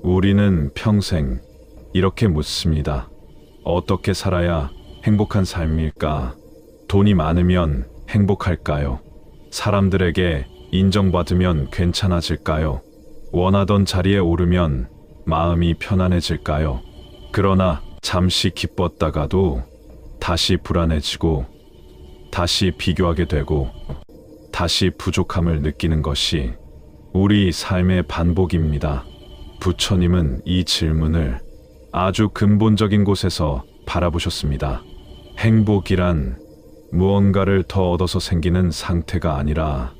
우리는 평생 이렇게 묻습니다. 어떻게 살아야 행복한 삶일까? 돈이 많으면 행복할까요? 사람들에게 인정받으면 괜찮아질까요? 원하던 자리에 오르면 마음이 편안해질까요? 그러나 잠시 기뻤다가도 다시 불안해지고 다시 비교하게 되고 다시 부족함을 느끼는 것이 우리 삶의 반복입니다. 부처님은 이 질문을 아주 근본적인 곳에서 바라보셨습니다. 행복이란 무언가를 더 얻어서 생기는 상태가 아니라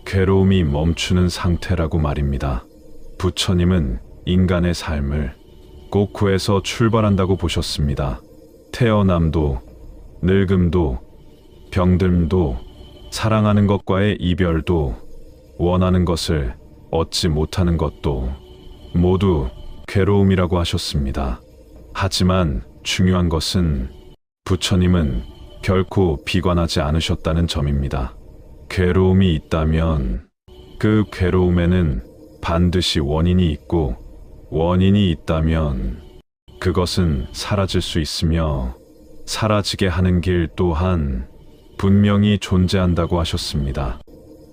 괴로움이 멈추는 상태라고 말입니다. 부처님은 인간의 삶을 고쿠에서 출발한다고 보셨습니다. 태어남도, 늙음도, 병듦도, 사랑하는 것과의 이별도, 원하는 것을 얻지 못하는 것도 모두 괴로움이라고 하셨습니다. 하지만 중요한 것은 부처님은 결코 비관하지 않으셨다는 점입니다. 괴로움이 있다면 그 괴로움에는 반드시 원인이 있고, 원인이 있다면 그것은 사라질 수 있으며 사라지게 하는 길 또한 분명히 존재한다고 하셨습니다.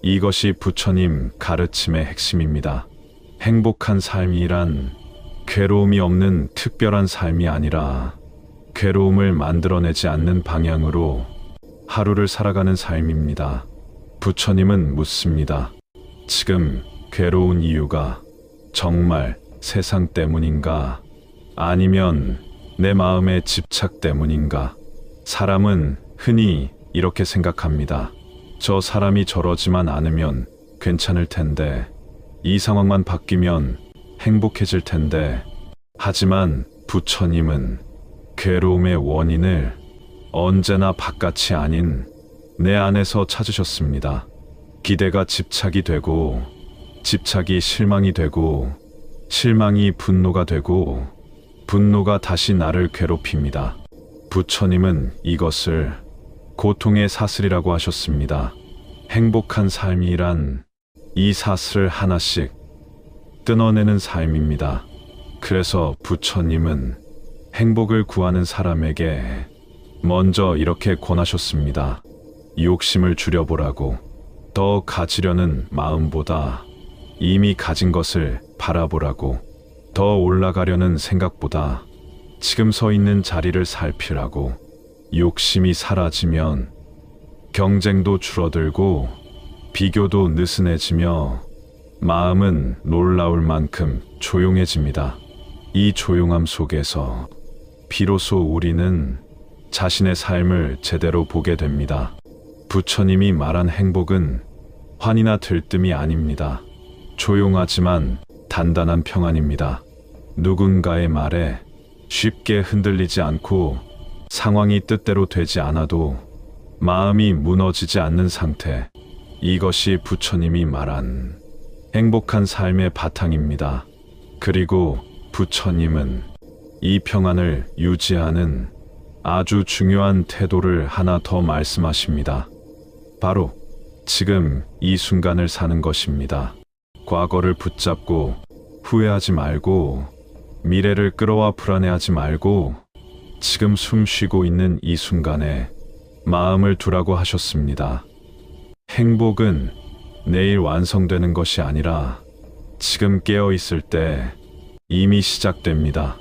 이것이 부처님 가르침의 핵심입니다. 행복한 삶이란 괴로움이 없는 특별한 삶이 아니라 괴로움을 만들어내지 않는 방향으로 하루를 살아가는 삶입니다. 부처님은 묻습니다. 지금 괴로운 이유가 정말 세상 때문인가? 아니면 내 마음의 집착 때문인가? 사람은 흔히 이렇게 생각합니다. 저 사람이 저러지만 않으면 괜찮을 텐데, 이 상황만 바뀌면 행복해질 텐데. 하지만 부처님은 괴로움의 원인을 언제나 바깥이 아닌 내 안에서 찾으셨습니다. 기대가 집착이 되고, 집착이 실망이 되고, 실망이 분노가 되고, 분노가 다시 나를 괴롭힙니다. 부처님은 이것을 고통의 사슬이라고 하셨습니다. 행복한 삶이란 이 사슬을 하나씩 뜯어내는 삶입니다. 그래서 부처님은 행복을 구하는 사람에게 먼저 이렇게 권하셨습니다. 욕심을 줄여보라고. 더 가지려는 마음보다 이미 가진 것을 바라보라고. 더 올라가려는 생각보다 지금 서 있는 자리를 살피라고. 욕심이 사라지면 경쟁도 줄어들고 비교도 느슨해지며 마음은 놀라울 만큼 조용해집니다. 이 조용함 속에서 비로소 우리는 자신의 삶을 제대로 보게 됩니다. 부처님이 말한 행복은 환희나 들뜸이 아닙니다. 조용하지만 단단한 평안입니다. 누군가의 말에 쉽게 흔들리지 않고 상황이 뜻대로 되지 않아도 마음이 무너지지 않는 상태. 이것이 부처님이 말한 행복한 삶의 바탕입니다. 그리고 부처님은 이 평안을 유지하는 아주 중요한 태도를 하나 더 말씀하십니다. 바로 지금 이 순간을 사는 것입니다. 과거를 붙잡고 후회하지 말고 미래를 끌어와 불안해하지 말고 지금 숨 쉬고 있는 이 순간에 마음을 두라고 하셨습니다. 행복은 내일 완성되는 것이 아니라 지금 깨어 있을 때 이미 시작됩니다.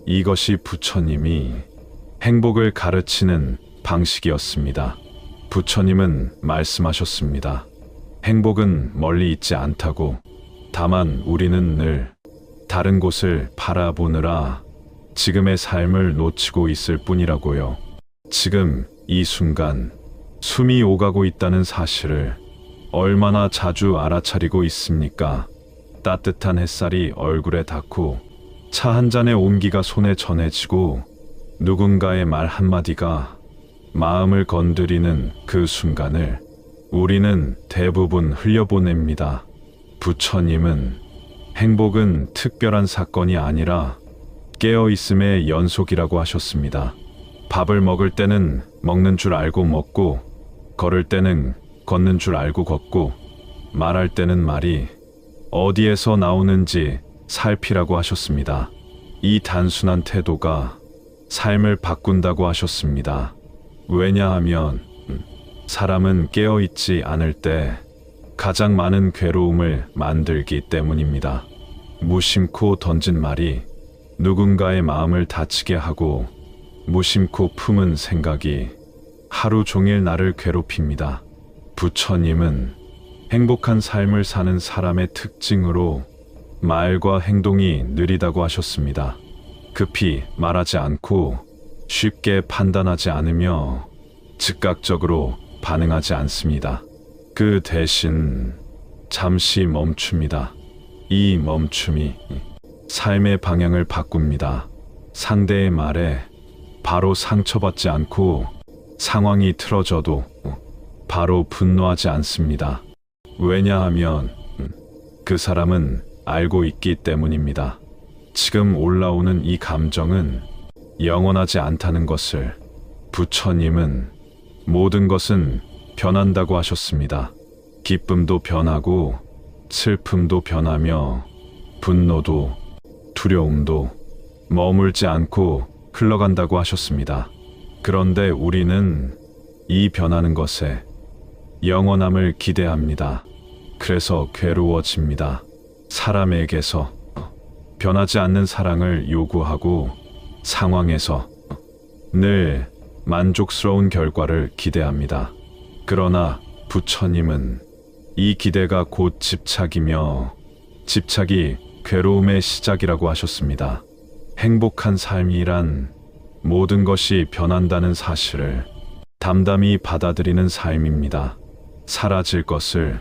이것이 부처님이 행복을 가르치는 방식이었습니다. 부처님은 말씀하셨습니다. 행복은 멀리 있지 않다고. 다만 우리는 늘 다른 곳을 바라보느라 지금의 삶을 놓치고 있을 뿐이라고요. 지금 이 순간 숨이 오가고 있다는 사실을 얼마나 자주 알아차리고 있습니까? 따뜻한 햇살이 얼굴에 닿고 차 한 잔의 온기가 손에 전해지고 누군가의 말 한마디가 마음을 건드리는 그 순간을 우리는 대부분 흘려보냅니다. 부처님은 행복은 특별한 사건이 아니라 깨어있음의 연속이라고 하셨습니다. 밥을 먹을 때는 먹는 줄 알고 먹고, 걸을 때는 걷는 줄 알고 걷고, 말할 때는 말이 어디에서 나오는지 살피라고 하셨습니다. 이 단순한 태도가 삶을 바꾼다고 하셨습니다. 왜냐하면 사람은 깨어있지 않을 때 가장 많은 괴로움을 만들기 때문입니다. 무심코 던진 말이 누군가의 마음을 다치게 하고 무심코 품은 생각이 하루 종일 나를 괴롭힙니다. 부처님은 행복한 삶을 사는 사람의 특징으로 말과 행동이 느리다고 하셨습니다. 급히 말하지 않고 쉽게 판단하지 않으며 즉각적으로 반응하지 않습니다. 그 대신 잠시 멈춥니다. 이 멈춤이 삶의 방향을 바꿉니다. 상대의 말에 바로 상처받지 않고 상황이 틀어져도 바로 분노하지 않습니다. 왜냐하면 그 사람은 알고 있기 때문입니다. 지금 올라오는 이 감정은 영원하지 않다는 것을. 부처님은 모든 것은 변한다고 하셨습니다. 기쁨도 변하고 슬픔도 변하며 분노도 두려움도 머물지 않고 흘러간다고 하셨습니다. 그런데 우리는 이 변하는 것에 영원함을 기대합니다. 그래서 괴로워집니다. 사람에게서 변하지 않는 사랑을 요구하고 상황에서 늘 만족스러운 결과를 기대합니다. 그러나 부처님은 이 기대가 곧 집착이며 집착이 괴로움의 시작이라고 하셨습니다. 행복한 삶이란 모든 것이 변한다는 사실을 담담히 받아들이는 삶입니다. 사라질 것을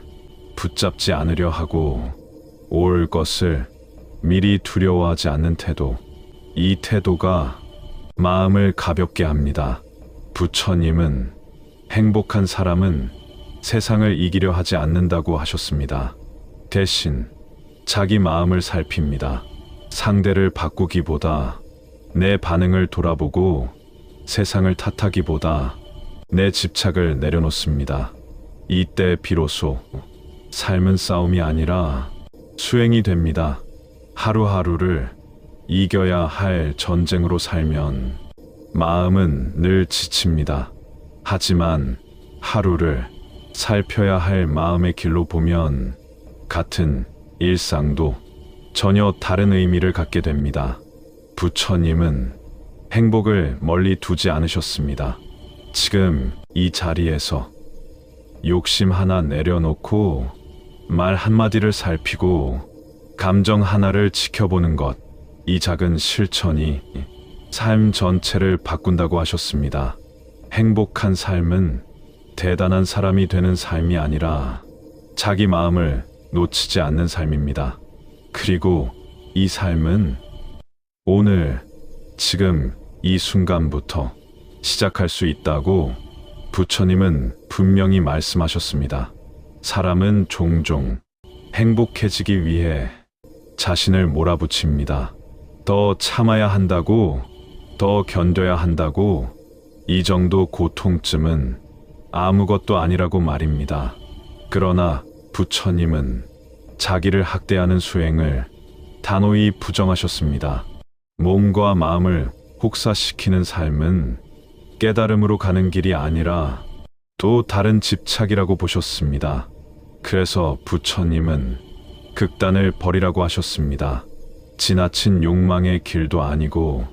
붙잡지 않으려 하고 올 것을 미리 두려워하지 않는 태도. 이 태도가 마음을 가볍게 합니다. 부처님은 행복한 사람은 세상을 이기려 하지 않는다고 하셨습니다. 대신 자기 마음을 살핍니다. 상대를 바꾸기보다 내 반응을 돌아보고 세상을 탓하기보다 내 집착을 내려놓습니다. 이때 비로소 삶은 싸움이 아니라 수행이 됩니다. 하루하루를 이겨야 할 전쟁으로 살면 마음은 늘 지칩니다. 하지만 하루를 살펴야 할 마음의 길로 보면 같은 일상도 전혀 다른 의미를 갖게 됩니다. 부처님은 행복을 멀리 두지 않으셨습니다. 지금 이 자리에서 욕심 하나 내려놓고 말 한마디를 살피고 감정 하나를 지켜보는 것, 이 작은 실천이 삶 전체를 바꾼다고 하셨습니다. 행복한 삶은 대단한 사람이 되는 삶이 아니라 자기 마음을 놓치지 않는 삶입니다. 그리고 이 삶은 오늘, 지금 이 순간부터 시작할 수 있다고 부처님은 분명히 말씀하셨습니다. 사람은 종종 행복해지기 위해 자신을 몰아붙입니다. 더 참아야 한다고, 더 견뎌야 한다고, 이 정도 고통쯤은 아무것도 아니라고 말입니다. 그러나 부처님은 자기를 학대하는 수행을 단호히 부정하셨습니다. 몸과 마음을 혹사시키는 삶은 깨달음으로 가는 길이 아니라 또 다른 집착이라고 보셨습니다. 그래서 부처님은 극단을 버리라고 하셨습니다. 지나친 욕망의 길도 아니고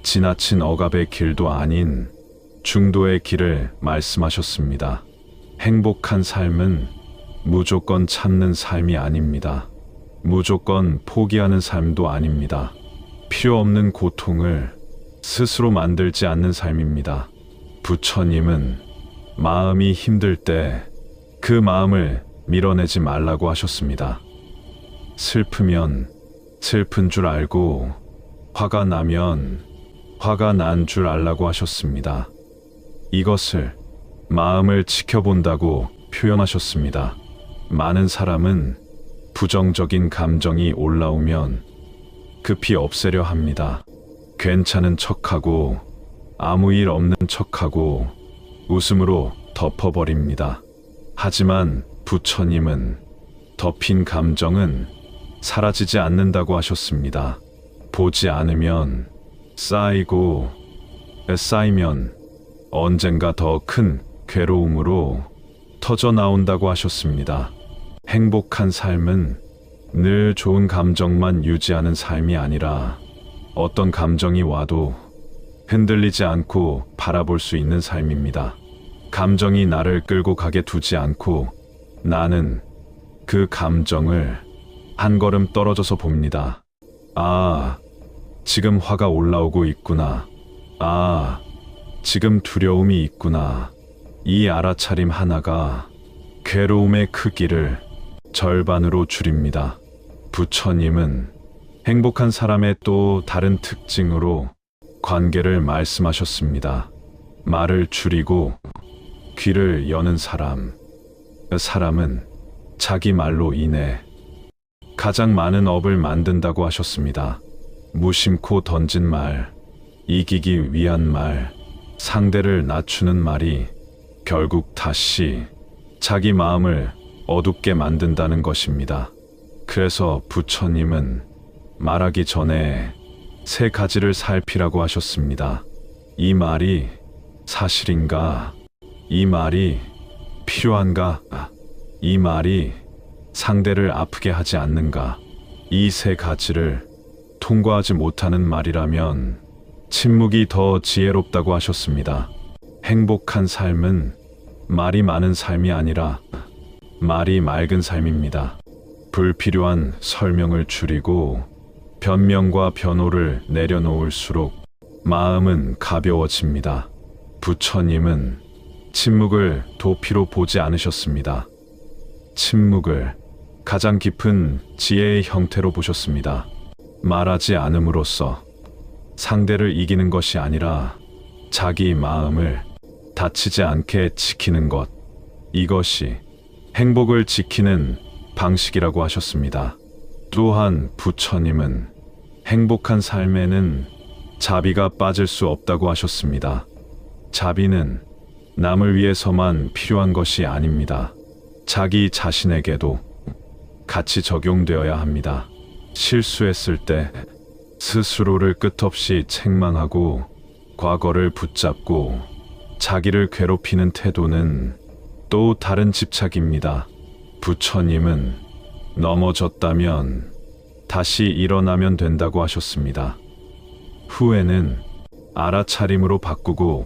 지나친 억압의 길도 아닌 중도의 길을 말씀하셨습니다. 행복한 삶은 무조건 참는 삶이 아닙니다. 무조건 포기하는 삶도 아닙니다. 필요 없는 고통을 스스로 만들지 않는 삶입니다. 부처님은 마음이 힘들 때 그 마음을 밀어내지 말라고 하셨습니다. 슬프면 슬픈 줄 알고 화가 나면 화가 난 줄 알라고 하셨습니다. 이것을 마음을 지켜본다고 표현하셨습니다. 많은 사람은 부정적인 감정이 올라오면 급히 없애려 합니다. 괜찮은 척하고 아무 일 없는 척하고 웃음으로 덮어버립니다. 하지만 부처님은 덮인 감정은 사라지지 않는다고 하셨습니다. 보지 않으면 쌓이고 쌓이면 언젠가 더 큰 괴로움으로 터져 나온다고 하셨습니다. 행복한 삶은 늘 좋은 감정만 유지하는 삶이 아니라 어떤 감정이 와도 흔들리지 않고 바라볼 수 있는 삶입니다. 감정이 나를 끌고 가게 두지 않고 나는 그 감정을 한 걸음 떨어져서 봅니다. 아, 지금 화가 올라오고 있구나. 아, 지금 두려움이 있구나. 이 알아차림 하나가 괴로움의 크기를 절반으로 줄입니다. 부처님은 행복한 사람의 또 다른 특징으로 관계를 말씀하셨습니다. 말을 줄이고 귀를 여는 사람. 사람은 자기 말로 인해 가장 많은 업을 만든다고 하셨습니다. 무심코 던진 말, 이기기 위한 말, 상대를 낮추는 말이 결국 다시 자기 마음을 어둡게 만든다는 것입니다. 그래서 부처님은 말하기 전에 3가지를 살피라고 하셨습니다. 이 말이 사실인가? 이 말이 필요한가? 이 말이 상대를 아프게 하지 않는가? 이 3가지를 통과하지 못하는 말이라면 침묵이 더 지혜롭다고 하셨습니다. 행복한 삶은 말이 많은 삶이 아니라 말이 맑은 삶입니다. 불필요한 설명을 줄이고 변명과 변호를 내려놓을수록 마음은 가벼워집니다. 부처님은 침묵을 도피로 보지 않으셨습니다. 침묵을 가장 깊은 지혜의 형태로 보셨습니다. 말하지 않음으로써 상대를 이기는 것이 아니라 자기 마음을 다치지 않게 지키는 것. 이것이 행복을 지키는 방식이라고 하셨습니다. 또한 부처님은 행복한 삶에는 자비가 빠질 수 없다고 하셨습니다. 자비는 남을 위해서만 필요한 것이 아닙니다. 자기 자신에게도 같이 적용되어야 합니다. 실수했을 때 스스로를 끝없이 책망하고 과거를 붙잡고 자기를 괴롭히는 태도는 또 다른 집착입니다. 부처님은 넘어졌다면 다시 일어나면 된다고 하셨습니다. 후회는 알아차림으로 바꾸고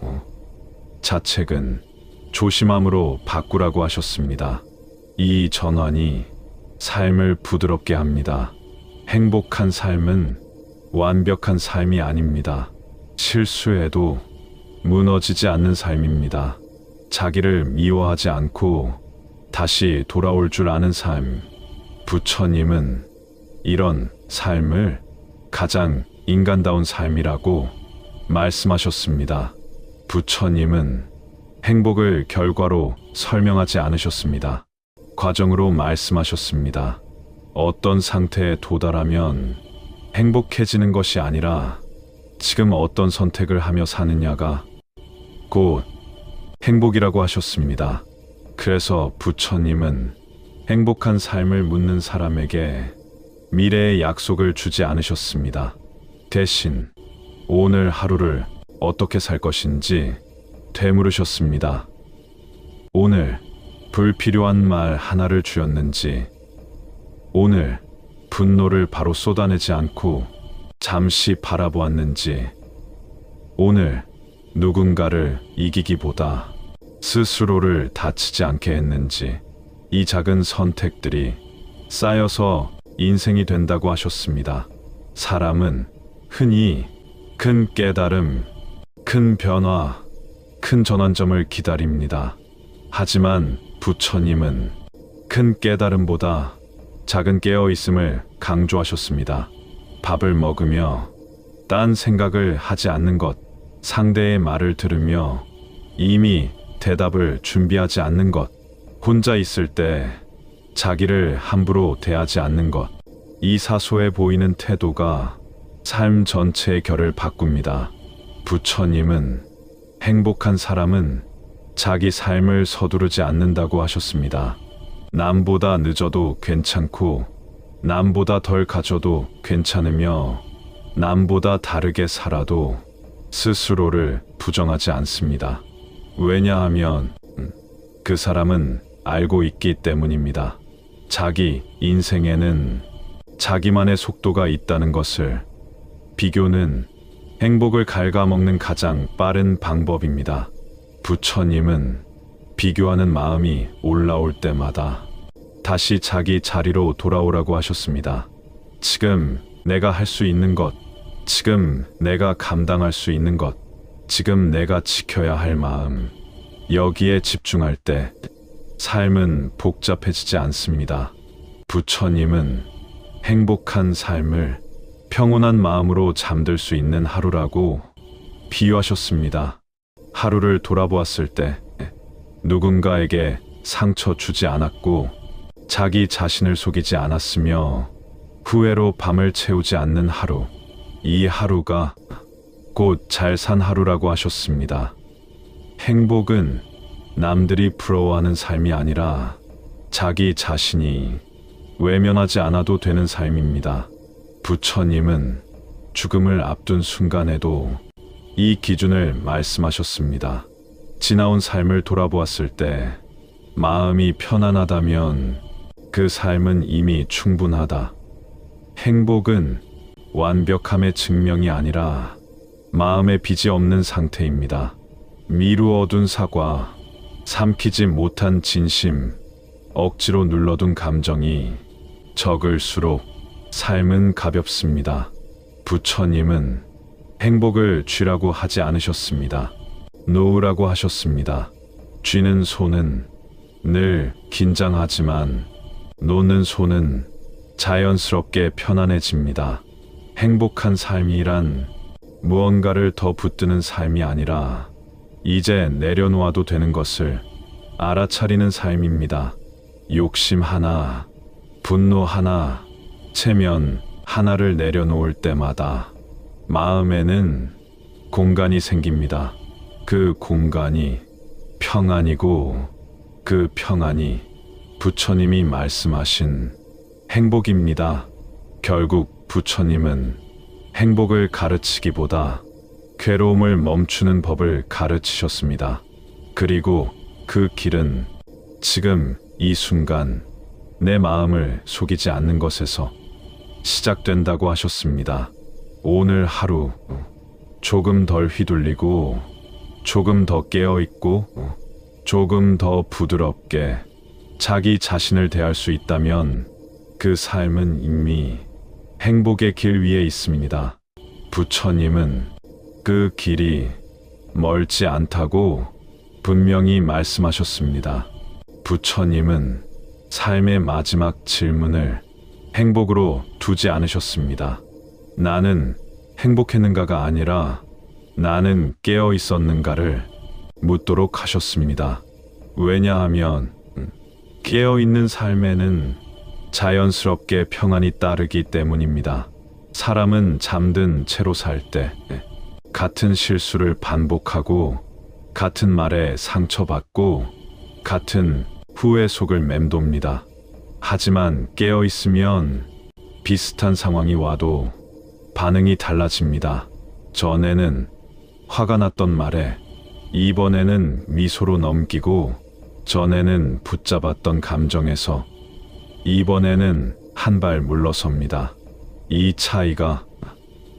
자책은 조심함으로 바꾸라고 하셨습니다. 이 전환이 삶을 부드럽게 합니다. 행복한 삶은 완벽한 삶이 아닙니다. 실수해도 무너지지 않는 삶입니다. 자기를 미워하지 않고 다시 돌아올 줄 아는 삶. 부처님은 이런 삶을 가장 인간다운 삶이라고 말씀하셨습니다. 부처님은 행복을 결과로 설명하지 않으셨습니다. 과정으로 말씀하셨습니다. 어떤 상태에 도달하면 행복해지는 것이 아니라 지금 어떤 선택을 하며 사느냐가 곧 행복이라고 하셨습니다. 그래서 부처님은 행복한 삶을 묻는 사람에게 미래의 약속을 주지 않으셨습니다. 대신 오늘 하루를 어떻게 살 것인지 되물으셨습니다. 오늘 불필요한 말 하나를 주었는지, 오늘 분노를 바로 쏟아내지 않고 잠시 바라보았는지, 오늘 누군가를 이기기보다 스스로를 다치지 않게 했는지, 이 작은 선택들이 쌓여서 인생이 된다고 하셨습니다. 사람은 흔히 큰 깨달음, 큰 변화, 큰 전환점을 기다립니다. 하지만 부처님은 큰 깨달음보다 작은 깨어있음을 강조하셨습니다. 밥을 먹으며 딴 생각을 하지 않는 것, 상대의 말을 들으며 이미 대답을 준비하지 않는 것, 혼자 있을 때 자기를 함부로 대하지 않는 것, 이 사소해 보이는 태도가 삶 전체의 결을 바꿉니다. 부처님은 행복한 사람은 자기 삶을 서두르지 않는다고 하셨습니다. 남보다 늦어도 괜찮고 남보다 덜 가져도 괜찮으며 남보다 다르게 살아도 스스로를 부정하지 않습니다. 왜냐하면 그 사람은 알고 있기 때문입니다. 자기 인생에는 자기만의 속도가 있다는 것을. 비교는 행복을 갉아먹는 가장 빠른 방법입니다. 부처님은 비교하는 마음이 올라올 때마다 다시 자기 자리로 돌아오라고 하셨습니다. 지금 내가 할 수 있는 것, 지금 내가 감당할 수 있는 것, 지금 내가 지켜야 할 마음, 여기에 집중할 때 삶은 복잡해지지 않습니다. 부처님은 행복한 삶을 평온한 마음으로 잠들 수 있는 하루라고 비유하셨습니다. 하루를 돌아보았을 때 누군가에게 상처 주지 않았고 자기 자신을 속이지 않았으며 후회로 밤을 채우지 않는 하루, 이 하루가 곧 잘 산 하루라고 하셨습니다. 행복은 남들이 부러워하는 삶이 아니라 자기 자신이 외면하지 않아도 되는 삶입니다. 부처님은 죽음을 앞둔 순간에도 이 기준을 말씀하셨습니다. 지나온 삶을 돌아보았을 때 마음이 편안하다면 그 삶은 이미 충분하다. 행복은 완벽함의 증명이 아니라 마음의 빚이 없는 상태입니다. 미루어둔 사과, 삼키지 못한 진심, 억지로 눌러둔 감정이 적을수록 삶은 가볍습니다. 부처님은 행복을 쥐라고 하지 않으셨습니다. 놓으라고 하셨습니다. 쥐는 손은 늘 긴장하지만 놓는 손은 자연스럽게 편안해집니다. 행복한 삶이란 무언가를 더 붙드는 삶이 아니라 이제 내려놓아도 되는 것을 알아차리는 삶입니다. 욕심 하나, 분노 하나, 체면 하나를 내려놓을 때마다 마음에는 공간이 생깁니다. 그 공간이 평안이고 그 평안이 부처님이 말씀하신 행복입니다. 결국 부처님은 행복을 가르치기보다 괴로움을 멈추는 법을 가르치셨습니다. 그리고 그 길은 지금 이 순간 내 마음을 속이지 않는 것에서 시작된다고 하셨습니다. 오늘 하루 조금 덜 휘둘리고 조금 더 깨어있고 조금 더 부드럽게 자기 자신을 대할 수 있다면 그 삶은 이미 행복의 길 위에 있습니다. 부처님은 그 길이 멀지 않다고 분명히 말씀하셨습니다. 부처님은 삶의 마지막 질문을 행복으로 두지 않으셨습니다. 나는 행복했는가가 아니라 나는 깨어 있었는가를 묻도록 하셨습니다. 왜냐하면 깨어 있는 삶에는 자연스럽게 평안이 따르기 때문입니다. 사람은 잠든 채로 살 때 같은 실수를 반복하고 같은 말에 상처받고 같은 후회 속을 맴돕니다. 하지만 깨어 있으면 비슷한 상황이 와도 반응이 달라집니다. 전에는 화가 났던 말에 이번에는 미소로 넘기고, 전에는 붙잡았던 감정에서 이번에는 한 발 물러섭니다. 이 차이가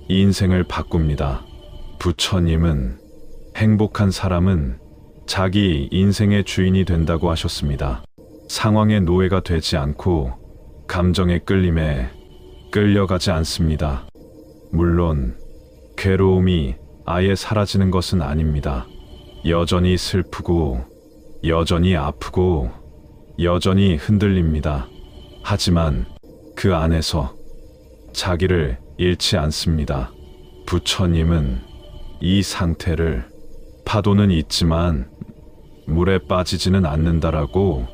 인생을 바꿉니다. 부처님은 행복한 사람은 자기 인생의 주인이 된다고 하셨습니다. 상황의 노예가 되지 않고 감정의 끌림에 끌려가지 않습니다. 물론 괴로움이 아예 사라지는 것은 아닙니다. 여전히 슬프고 여전히 아프고 여전히 흔들립니다. 하지만 그 안에서 자기를 잃지 않습니다. 부처님은 이 상태를 파도는 있지만 물에 빠지지는 않는다라고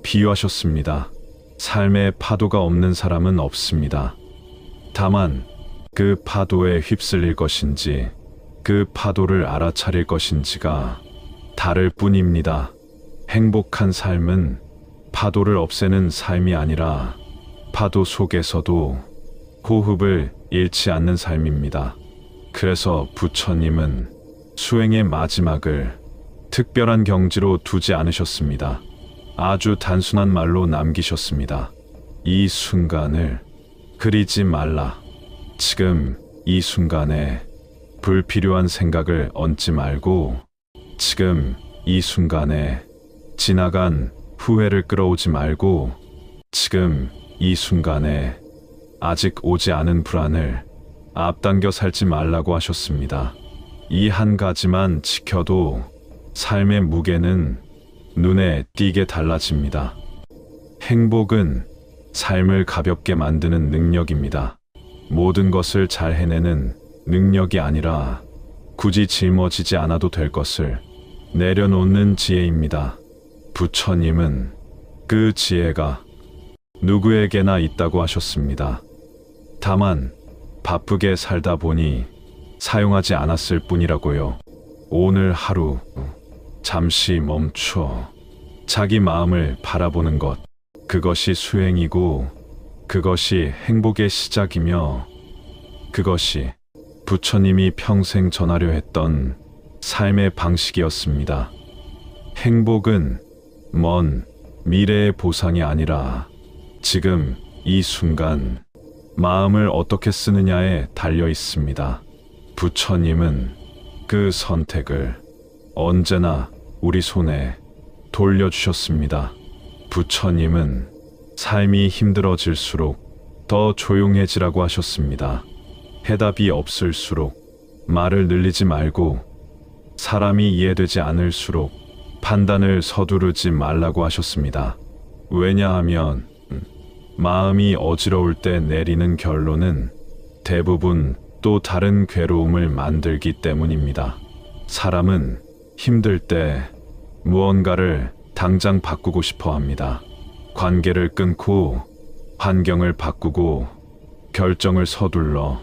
비유하셨습니다. 삶에 파도가 없는 사람은 없습니다. 다만 그 파도에 휩쓸릴 것인지 그 파도를 알아차릴 것인지가 다를 뿐입니다. 행복한 삶은 파도를 없애는 삶이 아니라 파도 속에서도 호흡을 잃지 않는 삶입니다. 그래서 부처님은 수행의 마지막을 특별한 경지로 두지 않으셨습니다. 아주 단순한 말로 남기셨습니다. 이 순간을 그리지 말라. 지금 이 순간에 불필요한 생각을 얹지 말고, 지금 이 순간에 지나간 후회를 끌어오지 말고, 지금 이 순간에 아직 오지 않은 불안을 앞당겨 살지 말라고 하셨습니다. 이 한 가지만 지켜도 삶의 무게는 눈에 띄게 달라집니다. 행복은 삶을 가볍게 만드는 능력입니다. 모든 것을 잘 해내는 능력이 아니라 굳이 짊어지지 않아도 될 것을 내려놓는 지혜입니다. 부처님은 그 지혜가 누구에게나 있다고 하셨습니다. 다만 바쁘게 살다 보니 사용하지 않았을 뿐이라고요. 오늘 하루 잠시 멈춰 자기 마음을 바라보는 것, 그것이 수행이고 그것이 행복의 시작이며 그것이 부처님이 평생 전하려 했던 삶의 방식이었습니다. 행복은 먼 미래의 보상이 아니라 지금 이 순간 마음을 어떻게 쓰느냐에 달려 있습니다. 부처님은 그 선택을 언제나 우리 손에 돌려주셨습니다. 부처님은 삶이 힘들어질수록 더 조용해지라고 하셨습니다. 해답이 없을수록 말을 늘리지 말고, 사람이 이해되지 않을수록 판단을 서두르지 말라고 하셨습니다. 왜냐하면 마음이 어지러울 때 내리는 결론은 대부분 또 다른 괴로움을 만들기 때문입니다. 사람은 힘들 때 무언가를 당장 바꾸고 싶어 합니다. 관계를 끊고, 환경을 바꾸고, 결정을 서둘러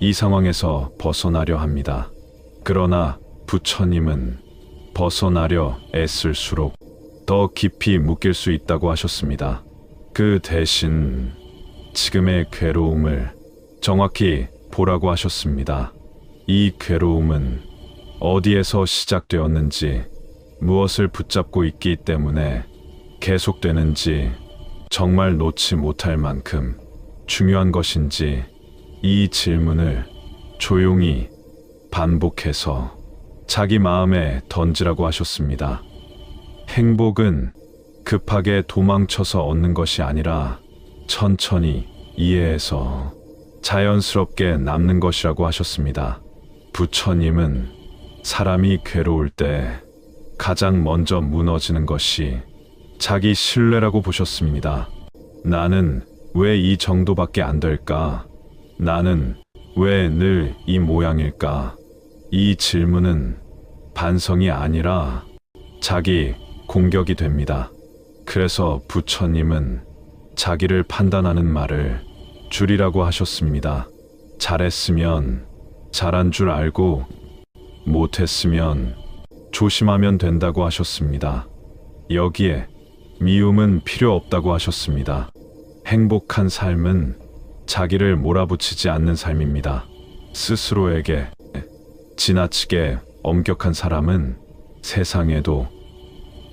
이 상황에서 벗어나려 합니다. 그러나 부처님은 벗어나려 애쓸수록 더 깊이 묶일 수 있다고 하셨습니다. 그 대신 지금의 괴로움을 정확히 보라고 하셨습니다. 이 괴로움은 어디에서 시작되었는지, 무엇을 붙잡고 있기 때문에 계속되는지, 정말 놓지 못할 만큼 중요한 것인지, 이 질문을 조용히 반복해서 자기 마음에 던지라고 하셨습니다. 행복은 급하게 도망쳐서 얻는 것이 아니라 천천히 이해해서 자연스럽게 남는 것이라고 하셨습니다. 부처님은 사람이 괴로울 때 가장 먼저 무너지는 것이 자기 신뢰라고 보셨습니다. 나는 왜 이 정도밖에 안 될까? 나는 왜 늘 이 모양일까? 이 질문은 반성이 아니라 자기 공격이 됩니다. 그래서 부처님은 자기를 판단하는 말을 줄이라고 하셨습니다. 잘했으면 잘한 줄 알고, 못했으면 조심하면 된다고 하셨습니다. 여기에 미움은 필요 없다고 하셨습니다. 행복한 삶은 자기를 몰아붙이지 않는 삶입니다. 스스로에게 지나치게 엄격한 사람은 세상에도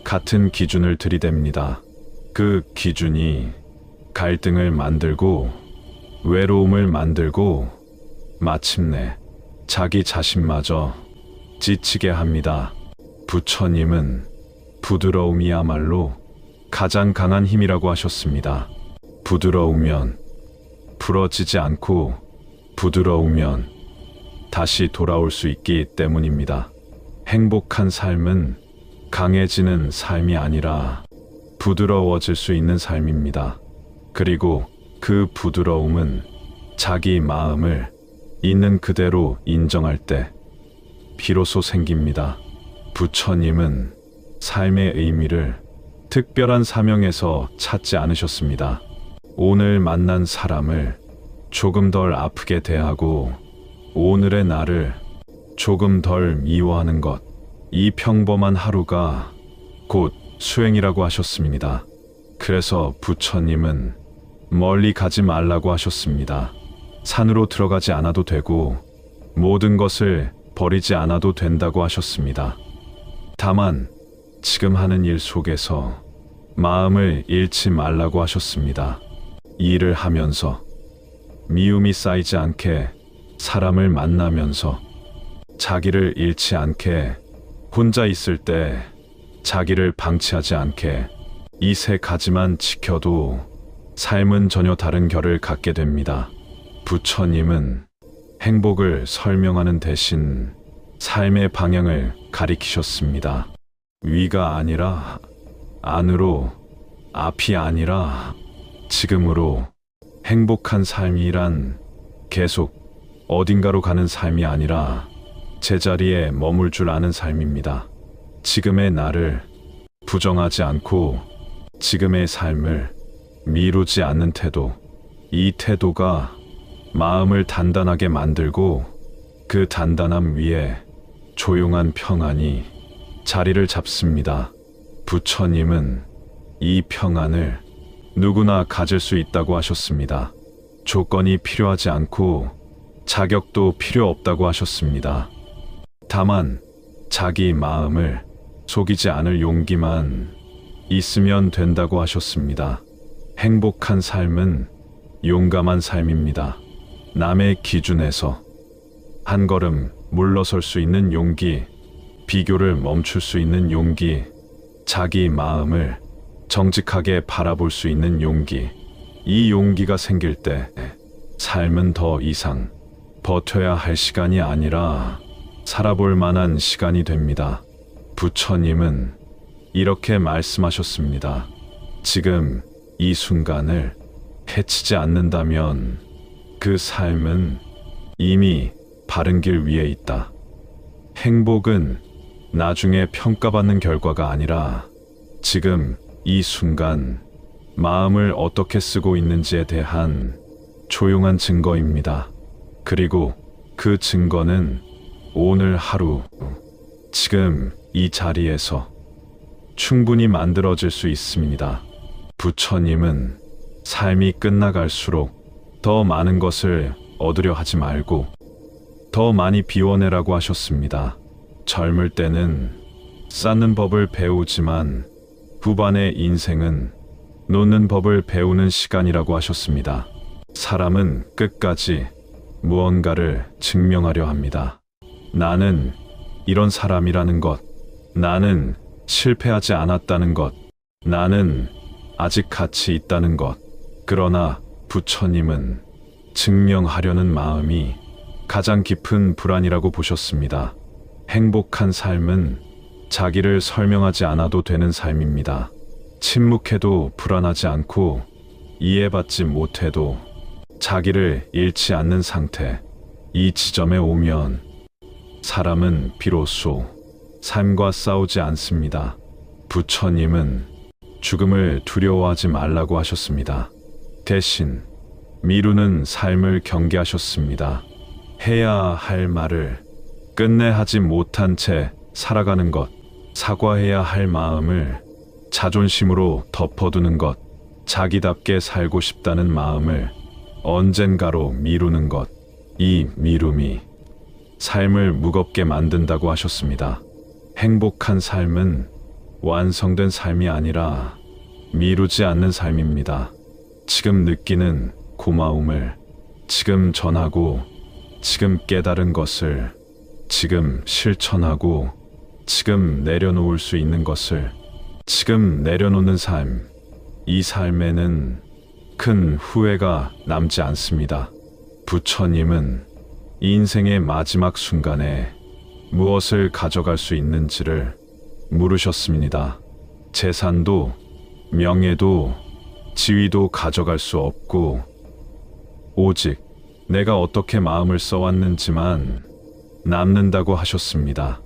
같은 기준을 들이댑니다. 그 기준이 갈등을 만들고 외로움을 만들고 마침내 자기 자신마저 지치게 합니다. 부처님은 부드러움이야말로 가장 강한 힘이라고 하셨습니다. 부드러우면 부러지지 않고, 부드러우면 다시 돌아올 수 있기 때문입니다. 행복한 삶은 강해지는 삶이 아니라 부드러워질 수 있는 삶입니다. 그리고 그 부드러움은 자기 마음을 있는 그대로 인정할 때 비로소 생깁니다. 부처님은 삶의 의미를 특별한 사명에서 찾지 않으셨습니다. 오늘 만난 사람을 조금 덜 아프게 대하고 오늘의 나를 조금 덜 미워하는 것, 이 평범한 하루가 곧 수행이라고 하셨습니다. 그래서 부처님은 멀리 가지 말라고 하셨습니다. 산으로 들어가지 않아도 되고 모든 것을 버리지 않아도 된다고 하셨습니다. 다만 지금 하는 일 속에서 마음을 잃지 말라고 하셨습니다. 일을 하면서 미움이 쌓이지 않게, 사람을 만나면서 자기를 잃지 않게, 혼자 있을 때 자기를 방치하지 않게, 이 세 가지만 지켜도 삶은 전혀 다른 결을 갖게 됩니다. 부처님은 행복을 설명하는 대신 삶의 방향을 가리키셨습니다. 위가 아니라 안으로, 앞이 아니라 지금으로. 행복한 삶이란 계속 어딘가로 가는 삶이 아니라 제자리에 머물 줄 아는 삶입니다. 지금의 나를 부정하지 않고 지금의 삶을 미루지 않는 태도, 이 태도가 마음을 단단하게 만들고 그 단단함 위에 조용한 평안이 자리를 잡습니다. 부처님은 이 평안을 누구나 가질 수 있다고 하셨습니다. 조건이 필요하지 않고 자격도 필요 없다고 하셨습니다. 다만 자기 마음을 속이지 않을 용기만 있으면 된다고 하셨습니다. 행복한 삶은 용감한 삶입니다. 남의 기준에서 한 걸음 물러설 수 있는 용기, 비교를 멈출 수 있는 용기, 자기 마음을 정직하게 바라볼 수 있는 용기. 이 용기가 생길 때 삶은 더 이상 버텨야 할 시간이 아니라 살아볼 만한 시간이 됩니다. 부처님은 이렇게 말씀하셨습니다. 지금 이 순간을 해치지 않는다면 그 삶은 이미 바른 길 위에 있다. 행복은 나중에 평가받는 결과가 아니라 지금 이 순간 마음을 어떻게 쓰고 있는지에 대한 조용한 증거입니다. 그리고 그 증거는 오늘 하루, 지금 이 자리에서 충분히 만들어질 수 있습니다. 부처님은 삶이 끝나갈수록 더 많은 것을 얻으려 하지 말고 더 많이 비워내라고 하셨습니다. 젊을 때는 쌓는 법을 배우지만 후반의 인생은 놓는 법을 배우는 시간이라고 하셨습니다. 사람은 끝까지 무언가를 증명하려 합니다. 나는 이런 사람이라는 것, 나는 실패하지 않았다는 것, 나는 아직 가치 있다는 것. 그러나 부처님은 증명하려는 마음이 가장 깊은 불안이라고 보셨습니다. 행복한 삶은 자기를 설명하지 않아도 되는 삶입니다. 침묵해도 불안하지 않고 이해받지 못해도 자기를 잃지 않는 상태. 이 지점에 오면 사람은 비로소 삶과 싸우지 않습니다. 부처님은 죽음을 두려워하지 말라고 하셨습니다. 대신 미루는 삶을 경계하셨습니다. 해야 할 말을 끝내 하지 못한 채 살아가는 것, 사과해야 할 마음을 자존심으로 덮어두는 것, 자기답게 살고 싶다는 마음을 언젠가로 미루는 것, 이 미룸이 삶을 무겁게 만든다고 하셨습니다. 행복한 삶은 완성된 삶이 아니라 미루지 않는 삶입니다. 지금 느끼는 고마움을 지금 전하고, 지금 깨달은 것을 지금 실천하고, 지금 내려놓을 수 있는 것을 지금 내려놓는 삶. 이 삶에는 큰 후회가 남지 않습니다. 부처님은 인생의 마지막 순간에 무엇을 가져갈 수 있는지를 물으셨습니다. 재산도 명예도 지위도 가져갈 수 없고 오직 내가 어떻게 마음을 써왔는지만 남는다고 하셨습니다.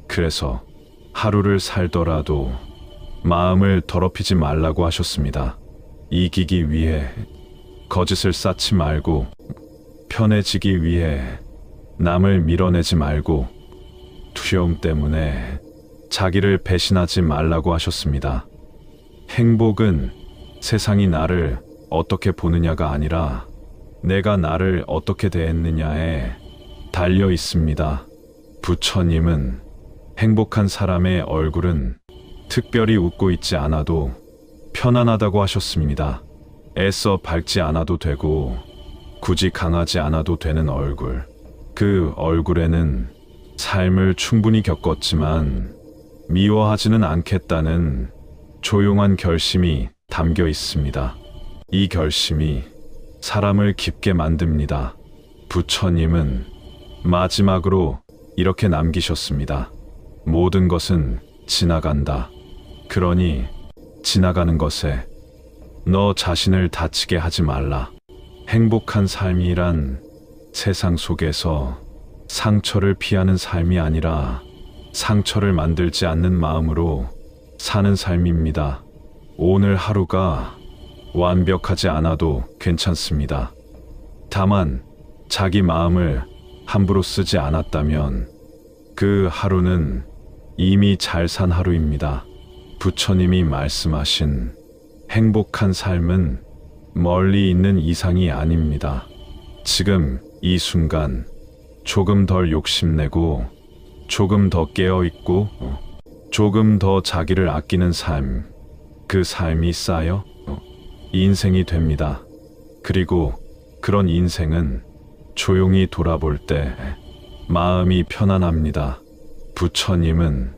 그래서 하루를 살더라도 마음을 더럽히지 말라고 하셨습니다. 이기기 위해 거짓을 쌓지 말고, 편해지기 위해 남을 밀어내지 말고, 두려움 때문에 자기를 배신하지 말라고 하셨습니다. 행복은 세상이 나를 어떻게 보느냐가 아니라 내가 나를 어떻게 대했느냐에 달려 있습니다. 부처님은 행복한 사람의 얼굴은 특별히 웃고 있지 않아도 편안하다고 하셨습니다. 애써 밝지 않아도 되고 굳이 강하지 않아도 되는 얼굴. 그 얼굴에는 삶을 충분히 겪었지만 미워하지는 않겠다는 조용한 결심이 담겨 있습니다. 이 결심이 사람을 깊게 만듭니다. 부처님은 마지막으로 이렇게 남기셨습니다. 모든 것은 지나간다. 그러니 지나가는 것에 너 자신을 다치게 하지 말라. 행복한 삶이란 세상 속에서 상처를 피하는 삶이 아니라 상처를 만들지 않는 마음으로 사는 삶입니다. 오늘 하루가 완벽하지 않아도 괜찮습니다. 다만 자기 마음을 함부로 쓰지 않았다면 그 하루는 이미 잘 산 하루입니다. 부처님이 말씀하신 행복한 삶은 멀리 있는 이상이 아닙니다. 지금 이 순간 조금 덜 욕심내고 조금 더 깨어있고 조금 더 자기를 아끼는 삶, 그 삶이 쌓여 인생이 됩니다. 그리고 그런 인생은 조용히 돌아볼 때 마음이 편안합니다. 부처님은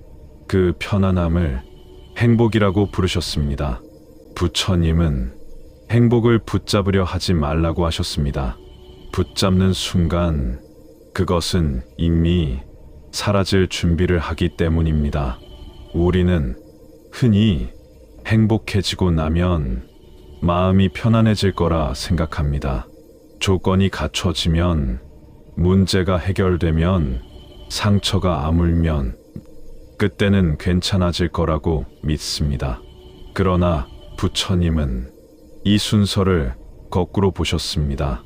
그 편안함을 행복이라고 부르셨습니다. 부처님은 행복을 붙잡으려 하지 말라고 하셨습니다. 붙잡는 순간 그것은 이미 사라질 준비를 하기 때문입니다. 우리는 흔히 행복해지고 나면 마음이 편안해질 거라 생각합니다. 조건이 갖춰지면, 문제가 해결되면, 상처가 아물면 그때는 괜찮아질 거라고 믿습니다. 그러나 부처님은 이 순서를 거꾸로 보셨습니다.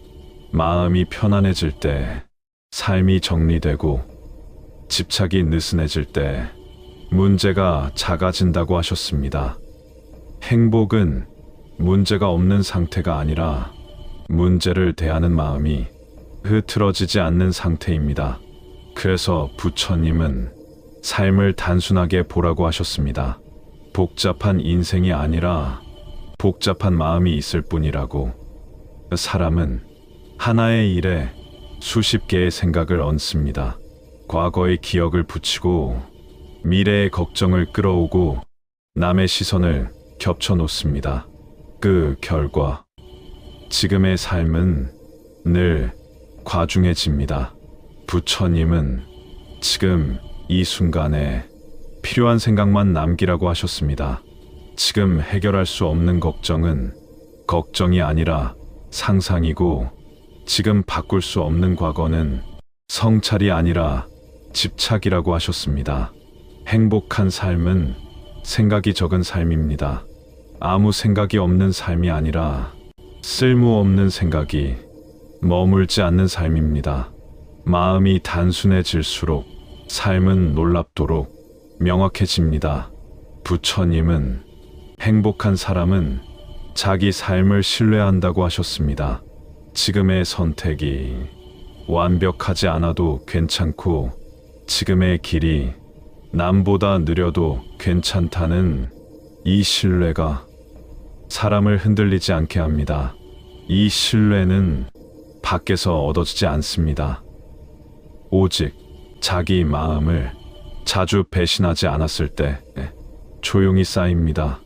마음이 편안해질 때 삶이 정리되고 집착이 느슨해질 때 문제가 작아진다고 하셨습니다. 행복은 문제가 없는 상태가 아니라 문제를 대하는 마음이 흐트러지지 않는 상태입니다. 그래서 부처님은 삶을 단순하게 보라고 하셨습니다. 복잡한 인생이 아니라 복잡한 마음이 있을 뿐이라고. 사람은 하나의 일에 수십 개의 생각을 얹습니다. 과거의 기억을 붙이고 미래의 걱정을 끌어오고 남의 시선을 겹쳐 놓습니다. 그 결과 지금의 삶은 늘 과중해집니다. 부처님은 지금 이 순간에 필요한 생각만 남기라고 하셨습니다. 지금 해결할 수 없는 걱정은 걱정이 아니라 상상이고, 지금 바꿀 수 없는 과거는 성찰이 아니라 집착이라고 하셨습니다. 행복한 삶은 생각이 적은 삶입니다. 아무 생각이 없는 삶이 아니라 쓸모없는 생각이 머물지 않는 삶입니다. 마음이 단순해질수록 삶은 놀랍도록 명확해집니다. 부처님은 행복한 사람은 자기 삶을 신뢰한다고 하셨습니다. 지금의 선택이 완벽하지 않아도 괜찮고 지금의 길이 남보다 느려도 괜찮다는 이 신뢰가 사람을 흔들리지 않게 합니다. 이 신뢰는 밖에서 얻어지지 않습니다. 오직 자기 마음을 자주 배신하지 않았을 때 조용히 쌓입니다.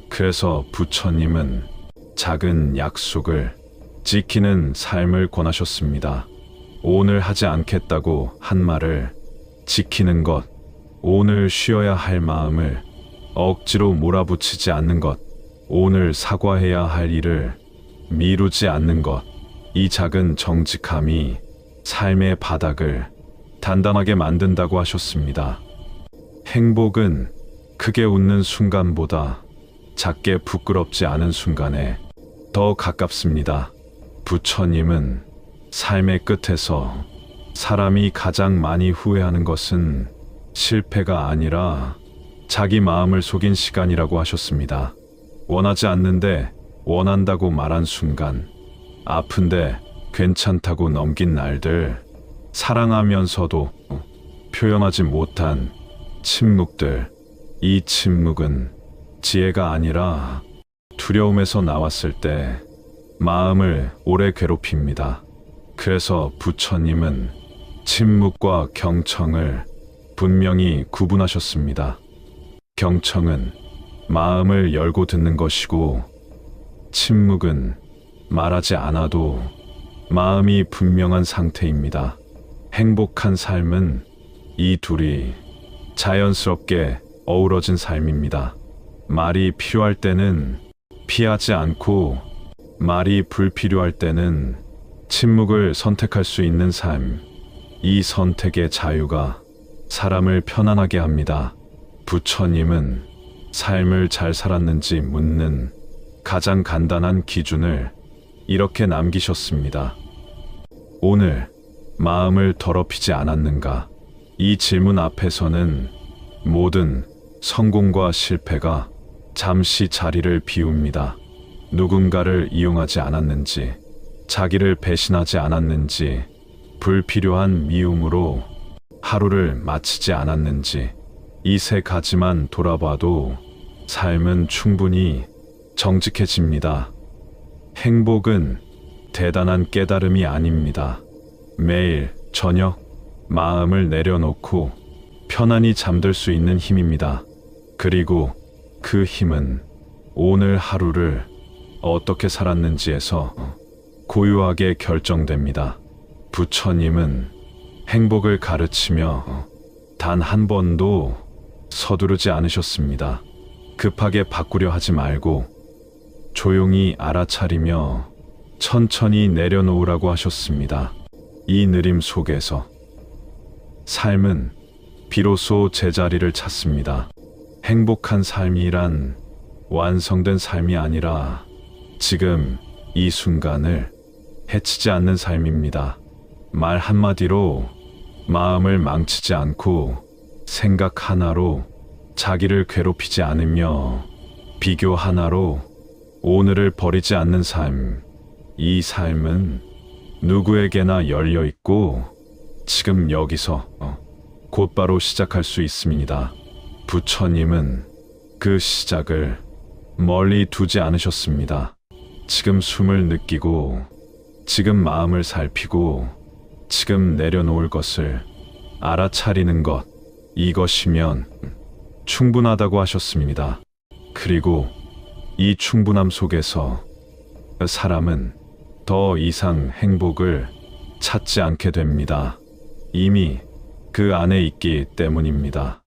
그래서 부처님은 작은 약속을 지키는 삶을 권하셨습니다. 오늘 하지 않겠다고 한 말을 지키는 것, 오늘 쉬어야 할 마음을 억지로 몰아붙이지 않는 것, 오늘 사과해야 할 일을 미루지 않는 것, 이 작은 정직함이 삶의 바닥을 단단하게 만든다고 하셨습니다. 행복은 크게 웃는 순간보다 작게 부끄럽지 않은 순간에 더 가깝습니다. 부처님은 삶의 끝에서 사람이 가장 많이 후회하는 것은 실패가 아니라 자기 마음을 속인 시간이라고 하셨습니다. 원하지 않는데 원한다고 말한 순간, 아픈데 괜찮다고 넘긴 날들, 사랑하면서도 표현하지 못한 침묵들, 이 침묵은 지혜가 아니라 두려움에서 나왔을 때 마음을 오래 괴롭힙니다. 그래서 부처님은 침묵과 경청을 분명히 구분하셨습니다. 경청은 마음을 열고 듣는 것이고, 침묵은 말하지 않아도 마음이 분명한 상태입니다. 행복한 삶은 이 둘이 자연스럽게 어우러진 삶입니다. 말이 필요할 때는 피하지 않고, 말이 불필요할 때는 침묵을 선택할 수 있는 삶. 이 선택의 자유가 사람을 편안하게 합니다. 부처님은 삶을 잘 살았는지 묻는 가장 간단한 기준을 이렇게 남기셨습니다. 오늘 마음을 더럽히지 않았는가? 이 질문 앞에서는 모든 성공과 실패가 잠시 자리를 비웁니다. 누군가를 이용하지 않았는지, 자기를 배신하지 않았는지, 불필요한 미움으로 하루를 마치지 않았는지, 이 세 가지만 돌아봐도 삶은 충분히 정직해집니다. 행복은 대단한 깨달음이 아닙니다. 매일 저녁 마음을 내려놓고 편안히 잠들 수 있는 힘입니다. 그리고 그 힘은 오늘 하루를 어떻게 살았는지에서 고유하게 결정됩니다. 부처님은 행복을 가르치며 단 한 번도 서두르지 않으셨습니다. 급하게 바꾸려 하지 말고 조용히 알아차리며 천천히 내려놓으라고 하셨습니다. 이 느림 속에서 삶은 비로소 제자리를 찾습니다. 행복한 삶이란 완성된 삶이 아니라 지금 이 순간을 해치지 않는 삶입니다. 말 한마디로 마음을 망치지 않고, 생각 하나로 자기를 괴롭히지 않으며, 비교 하나로 오늘을 버리지 않는 삶. 이 삶은 누구에게나 열려 있고 지금 여기서 곧바로 시작할 수 있습니다. 부처님은 그 시작을 멀리 두지 않으셨습니다. 지금 숨을 느끼고, 지금 마음을 살피고, 지금 내려놓을 것을 알아차리는 것, 이것이면 충분하다고 하셨습니다. 그리고 이 충분함 속에서 사람은 더 이상 행복을 찾지 않게 됩니다. 이미 그 안에 있기 때문입니다.